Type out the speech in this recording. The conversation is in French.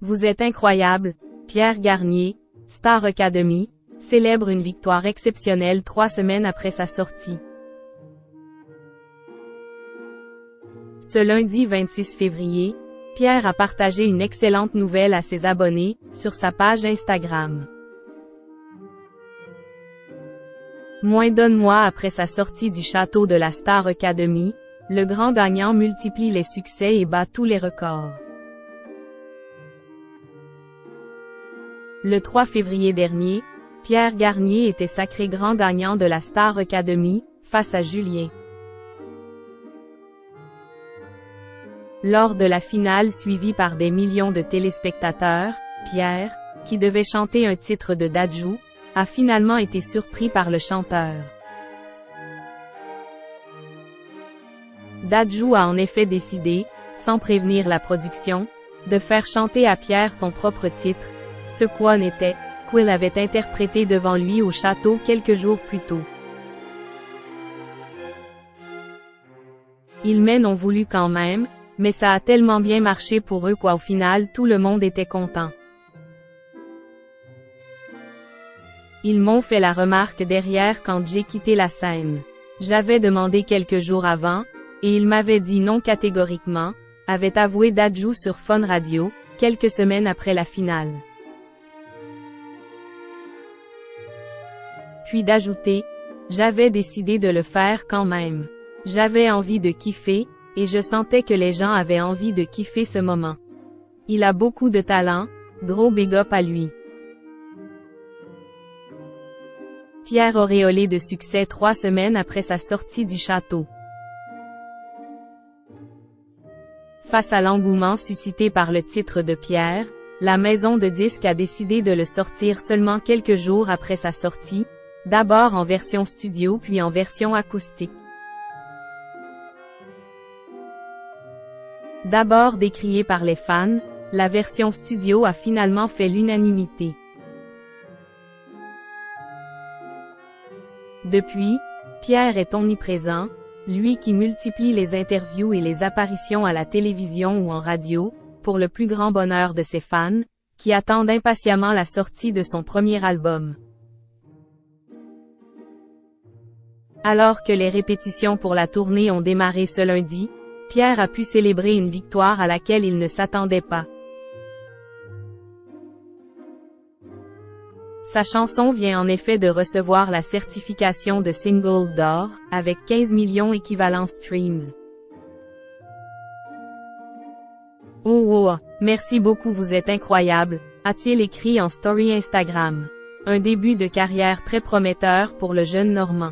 Vous êtes incroyable, Pierre Garnier, Star Academy, célèbre une victoire exceptionnelle 3 semaines après sa sortie. Ce lundi 26 février, Pierre a partagé une excellente nouvelle à ses abonnés, sur sa page Instagram. Moins d'un mois après sa sortie du château de la Star Academy, le grand gagnant multiplie les succès et bat tous les records. Le 3 février dernier, Pierre Garnier était sacré grand gagnant de la Star Academy, face à Julien. Lors de la finale suivie par des millions de téléspectateurs, Pierre, qui devait chanter un titre de Dadju, a finalement été surpris par le chanteur. Dadju a en effet décidé, sans prévenir la production, de faire chanter à Pierre son propre titre, ce quoi n'était, qu'il avait interprété devant lui au château quelques jours plus tôt. Ils m'ont voulu quand même, mais ça a tellement bien marché pour eux qu'au final tout le monde était content. Ils m'ont fait la remarque derrière quand j'ai quitté la scène. J'avais demandé quelques jours avant, et ils m'avaient dit non catégoriquement, avait avoué Dadju sur Fun Radio, quelques semaines après la finale. Puis d'ajouter, j'avais décidé de le faire quand même. J'avais envie de kiffer, et je sentais que les gens avaient envie de kiffer ce moment. Il a beaucoup de talent, gros big up à lui. Pierre auréolé de succès 3 semaines après sa sortie du château. Face à l'engouement suscité par le titre de Pierre, la maison de disques a décidé de le sortir seulement quelques jours après sa sortie, d'abord en version studio puis en version acoustique. D'abord décriée par les fans, la version studio a finalement fait l'unanimité. Depuis, Pierre est omniprésent, lui qui multiplie les interviews et les apparitions à la télévision ou en radio, pour le plus grand bonheur de ses fans, qui attendent impatiemment la sortie de son premier album. Alors que les répétitions pour la tournée ont démarré ce lundi, Pierre a pu célébrer une victoire à laquelle il ne s'attendait pas. Sa chanson vient en effet de recevoir la certification de single d'or, avec 15 millions équivalents streams. Oh, merci beaucoup, vous êtes incroyable, a-t-il écrit en story Instagram. Un début de carrière très prometteur pour le jeune Normand.